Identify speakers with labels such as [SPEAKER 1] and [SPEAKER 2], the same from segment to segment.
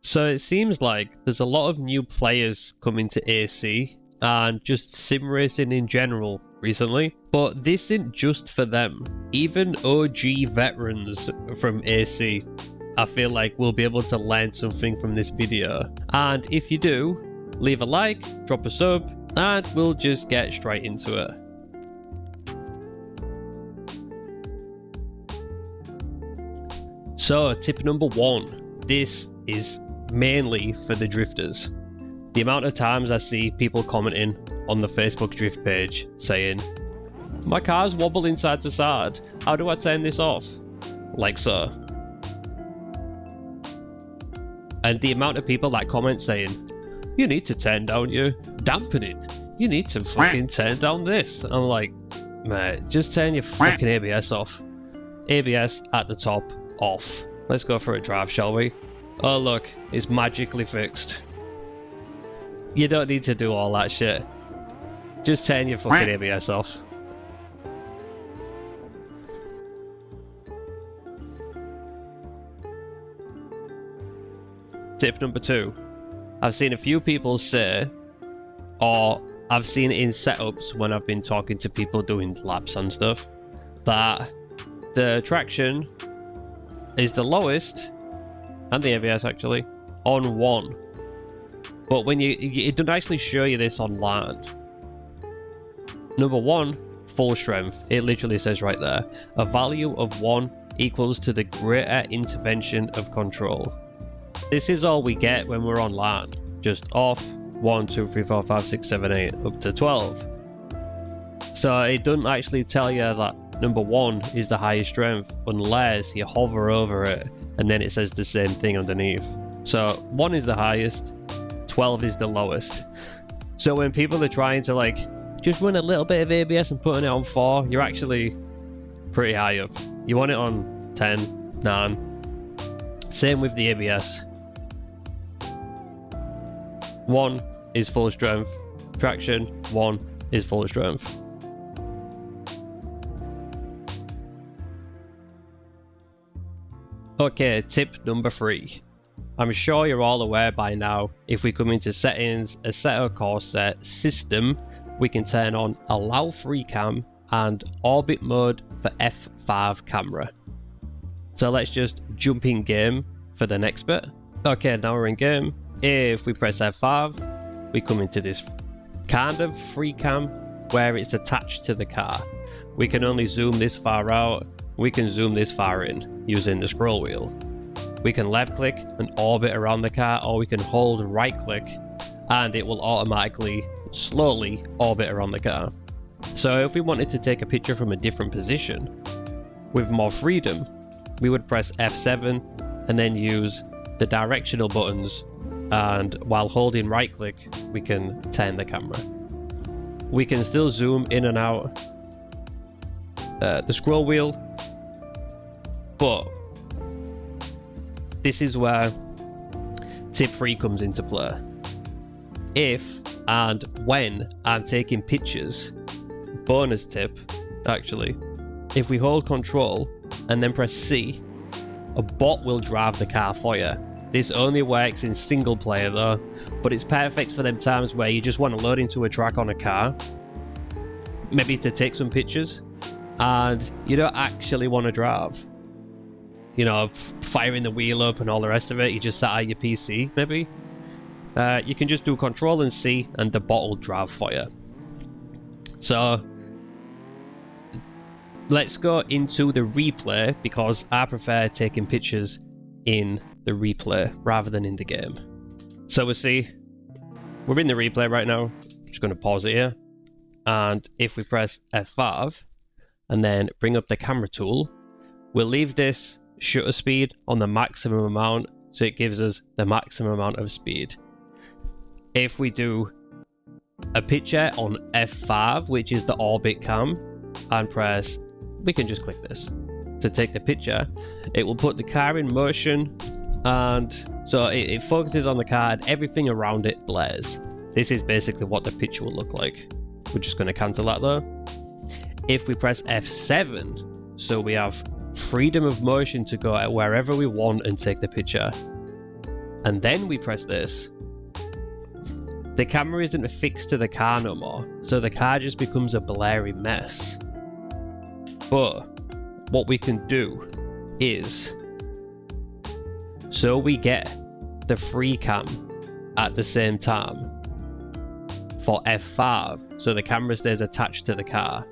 [SPEAKER 1] So it seems like there's a lot of new players coming to AC and just sim racing in general recently, but this isn't just for them. Even OG veterans from AC, I feel like will be able to learn something from this video. And if you do, leave a like, drop a sub, and we'll just get straight into it. So tip number 1, this is mainly for the drifters. The amount of times I see people commenting on the Facebook drift page saying, "My car's wobbling side to side, how do I turn this off?" Like so. And the amount of people that comment saying, "You need to turn down your dampening, you need to fucking turn down this." I'm like, mate, just turn your fucking ABS off. ABS at the top, off. Let's go for a drive, shall we? Oh look, it's magically fixed. You don't need to do all that shit. Just turn your fucking ABS off. Tip number 2. I've seen a few people say, or I've seen it in setups when I've been talking to people doing laps and stuff, that the traction is the lowest, and the ABS actually, on 1. But when it doesn't actually show you this online. Number 1, full strength. It literally says right there, a value of 1 equals to the greater intervention of control. This is all we get when we're online. Just off, 1, 2, 3, 4, 5, 6, 7, 8, up to 12. So it doesn't actually tell you that number 1 is the highest strength unless you hover over it and then it says the same thing underneath. So 1 is the highest, 12 is the lowest. So when people are trying to like just run a little bit of ABS and putting it on 4, you're actually pretty high up. You want it on 10, 9. Same with the ABS. 1 is full strength. Traction, 1 is full strength. Okay, tip number 3. I'm sure you're all aware by now, if we come into settings, Assetto Corsa system, we can turn on allow free cam and orbit mode for F5 camera. So let's just jump in game for the next bit. Okay, now we're in game. If we press F5, we come into this kind of free cam where it's attached to the car. We can only zoom this far out. We can zoom this far in using the scroll wheel. We can left click and orbit around the car, or we can hold right click and it will automatically slowly orbit around the car. So if we wanted to take a picture from a different position with more freedom, we would press F7 and then use the directional buttons, and while holding right click we can turn the camera. We can still zoom in and out the scroll wheel, but this is where tip 3 comes into play. If and when I'm taking pictures, bonus tip actually, if we hold control and then press C, a bot will drive the car for you. This only works in single player though, but it's perfect for them times where you just want to load into a track on a car, maybe to take some pictures, and you don't actually want to drive. You know, firing the wheel up and all the rest of it, you just sat at your PC maybe. You can just do control and C and the bot will drive for you. So let's go into the replay because I prefer taking pictures in the replay rather than in the game. So we'll see, we're in the replay right now. I'm just going to pause it here, and if we press F5 and then bring up the camera tool, we'll leave this shutter speed on the maximum amount so it gives us the maximum amount of speed. If we do a picture on F5, which is the orbit cam, and press, we can just click this to take the picture, it will put the car in motion, and so it focuses on the car and everything around it blares. This is basically what the picture will look like. We're just going to cancel that though. If we press F7, so we have freedom of motion to go wherever we want and take the picture. and then we press this, the camera isn't affixed to the car no more, so the car just becomes a blurry mess. But what we can do is, so we get the free cam at the same time for F5, so the camera stays attached to the car,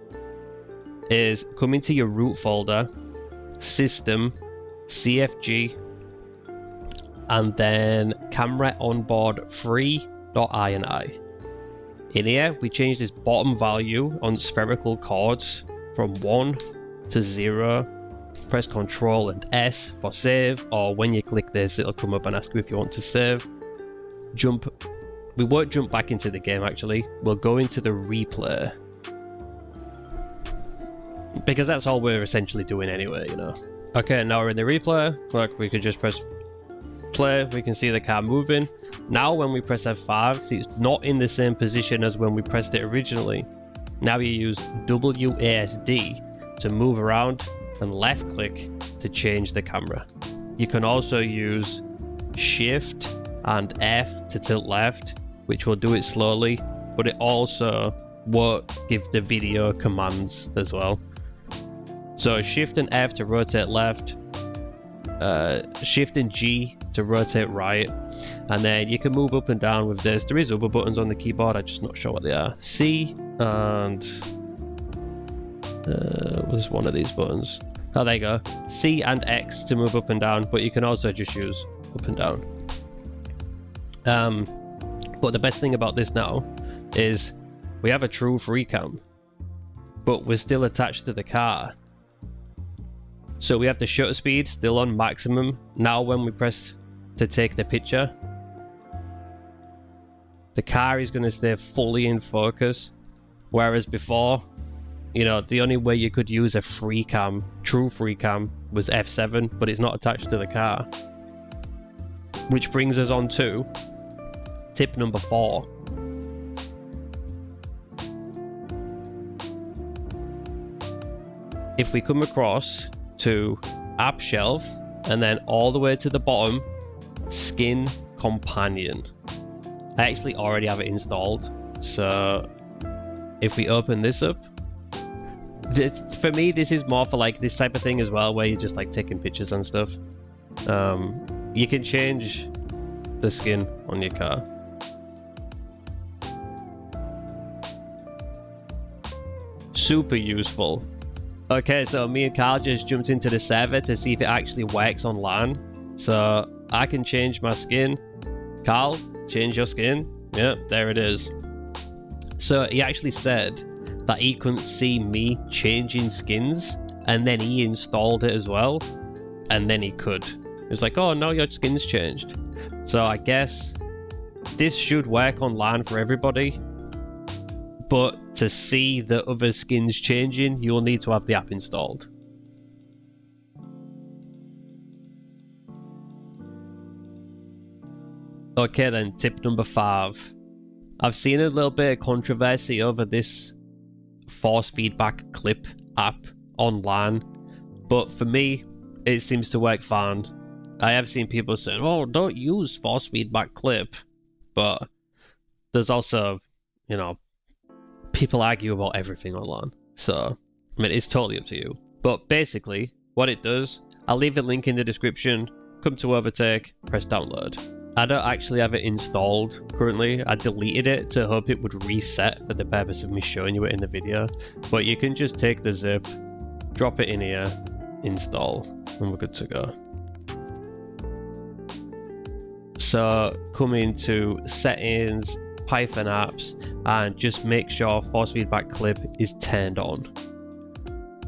[SPEAKER 1] is come into your root folder, system, CFG, and then camera onboard free.ini. In here, we change this bottom value on spherical chords from 1 to 0. Press Ctrl and S for save, or when you click this, it'll come up and ask you if you want to save. We won't jump back into the game actually, we'll go into the replay. Because that's all we're essentially doing anyway, you know. Okay, now we're in the replay. Look, we could just press play, we can see the car moving. Now when we press F5, it's not in the same position as when we pressed it originally. Now you use WASD to move around and left click to change the camera. You can also use Shift and F to tilt left, which will do it slowly, but it also won't give the video commands as well. So Shift and F to rotate left, Shift and G to rotate right, and then you can move up and down with this. There is other buttons on the keyboard, I'm just not sure what they are. C and was one of these buttons. Oh, there you go. C and X to move up and down, but you can also just use up and down. But the best thing about this now is we have a true free cam, but we're still attached to the car. So we have the shutter speed still on maximum. Now when we press to take the picture, the car is going to stay fully in focus. Whereas before, you know, the only way you could use a free cam, true free cam, was F7, but it's not attached to the car. Which brings us on to tip number 4. If we come across to app shelf and then all the way to the bottom, skin companion. I actually already have it installed, so if we open this up, for me this is more for like this type of thing as well, where you're just like taking pictures and stuff. You can change the skin on your car. Super useful. Okay, so me and Carl just jumped into the server to see if it actually works on LAN. So I can change my skin. Carl, change your skin. Yep, there it is. So he actually said that he couldn't see me changing skins, and then he installed it as well, and then he could. It was like, oh, now your skin's changed. So I guess this should work on LAN for everybody, but to see the other skins changing, you'll need to have the app installed. Okay then, tip number 5. I've seen a little bit of controversy over this force feedback clip app on LAN, but for me, it seems to work fine. I have seen people saying, oh, don't use force feedback clip, but there's also, you know, people argue about everything on LAN, so I mean, it's totally up to you. But basically, what it does, I'll leave a link in the description. Come to Overtake, press download. I don't actually have it installed currently. I deleted it to hope it would reset for the purpose of me showing you it in the video. But you can just take the zip, drop it in here, install, and we're good to go. So come into settings, Python apps, and just make sure force feedback clip is turned on.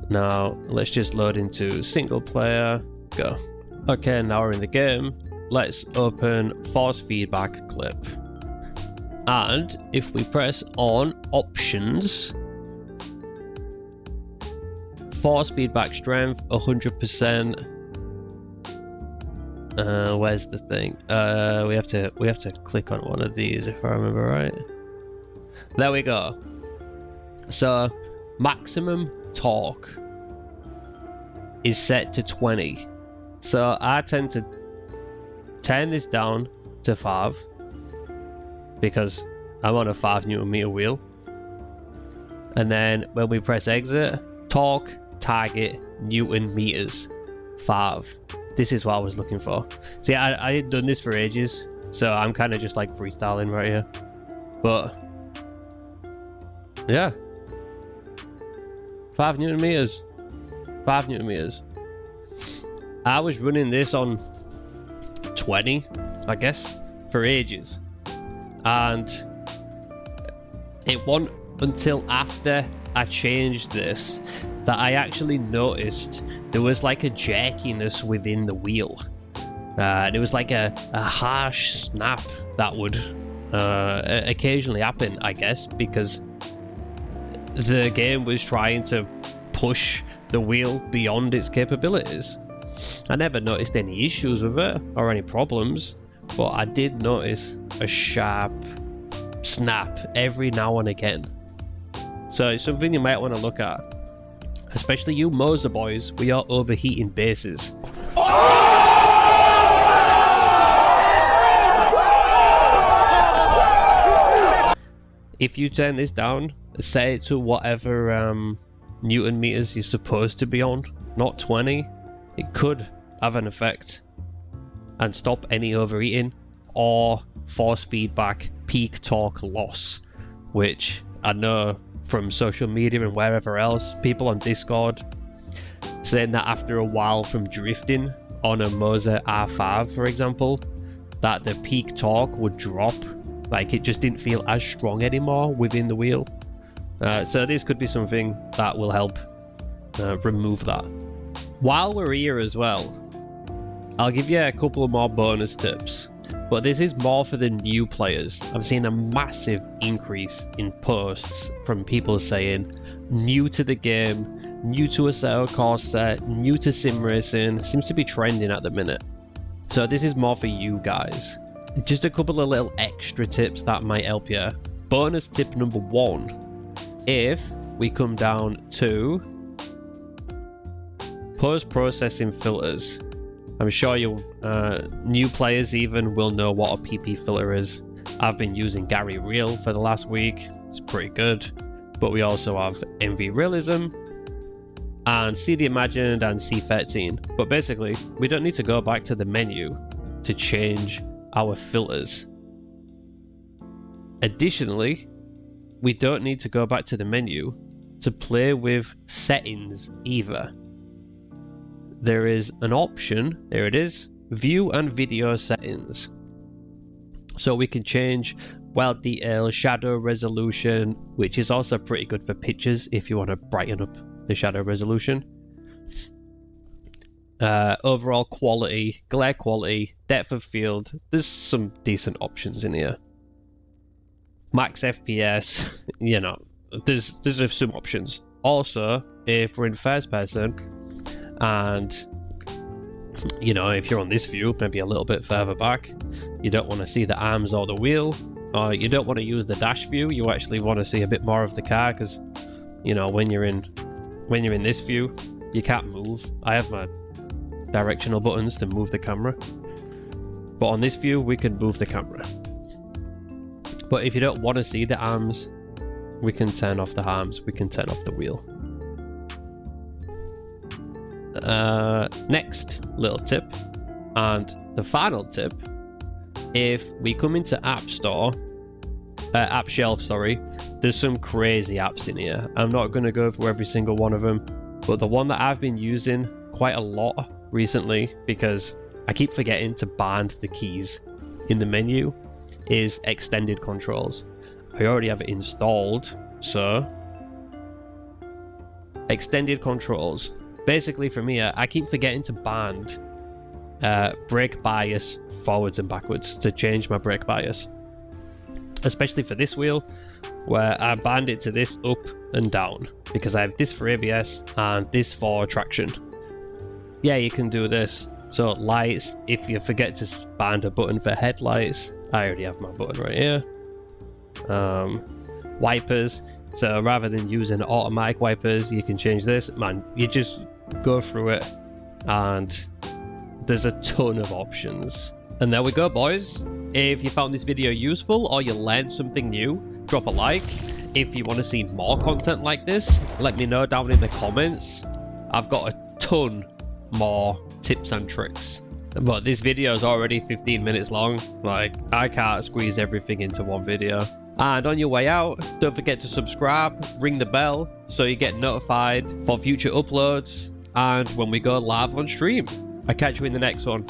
[SPEAKER 1] Now let's just load into single player, go. Okay, now we're in the game. Let's open force feedback clip, and if we press on options, force feedback strength 100%. Where's the thing? We have to click on one of these if I remember right. There we go. So maximum torque is set to 20. So I tend to turn this down to 5 because I'm on a 5 Newton meter wheel. And then when we press exit, torque, target, Newton meters, 5. This is what I was looking for. See, I had done this for ages, so I'm kind of just like freestyling right here. But yeah, 5 Newton meters, 5 Newton meters. I was running this on 20, I guess, for ages, and it wasn't until after I changed this that I actually noticed there was like a jerkiness within the wheel. There was like a harsh snap that would occasionally happen, I guess, because the game was trying to push the wheel beyond its capabilities. I never noticed any issues with it or any problems, but I did notice a sharp snap every now and again. So it's something you might want to look at, especially you Moser boys with your overheating bases. If you turn this down, set it to whatever Newton meters you're supposed to be on, not 20, it could have an effect and stop any overheating or force feedback peak torque loss, which I know from social media and wherever else, people on Discord saying that after a while from drifting on a Moser R5, for example, that the peak torque would drop, like it just didn't feel as strong anymore within the wheel. So this could be something that will help remove that. While we're here as well, I'll give you a couple of more bonus tips, but this is more for the new players. I've seen a massive increase in posts from people saying new to the game, new to Assetto Corsa, new to sim racing. Seems to be trending at the minute. So this is more for you guys. Just a couple of little extra tips that might help you. Bonus tip number 1. If we come down to post-processing filters, I'm sure you new players even will know what a PP filter is. I've been using Gary Real for the last week. It's pretty good. But we also have MV Realism and CD Imagined and C13. But basically, we don't need to go back to the menu to change our filters. Additionally, we don't need to go back to the menu to play with settings either. There is an option, there it is, view and video settings. So we can change wild detail, shadow resolution, which is also pretty good for pictures if you want to brighten up the shadow resolution. Overall quality, glare quality, depth of field, there's some decent options in here. Max FPS, you know, there's some options. Also, if we're in first person, and you know, if you're on this view, maybe a little bit further back, you don't want to see the arms or the wheel, or you don't want to use the dash view, you actually want to see a bit more of the car, because you know, when you're in this view, you can't move. I have my directional buttons to move the camera, but on this view we can move the camera. But if you don't want to see the arms, we can turn off the arms, we can turn off the wheel. Next little tip, and the final tip, if we come into App Shelf, sorry, there's some crazy apps in here. I'm not going to go through every single one of them, but the one that I've been using quite a lot recently, because I keep forgetting to bind the keys in the menu, is Extended Controls. I already have it installed, so Extended Controls. Basically for me, I keep forgetting to band brake bias forwards and backwards to change my brake bias. Especially for this wheel, where I band it to this up and down, because I have this for ABS and this for traction. Yeah, you can do this. So lights, if you forget to band a button for headlights, I already have my button right here. Wipers, so rather than using automatic wipers, you can change this. Man, you just go through it and there's a ton of options. And there we go, boys. If you found this video useful or you learned something new, drop a like. If you want to see more content like this, let me know down in the comments. I've got a ton more tips and tricks. But this video is already 15 minutes long. Like, I can't squeeze everything into one video. And on your way out, don't forget to subscribe, ring the bell, so you get notified for future uploads and when we go live on stream. I'll catch you in the next one.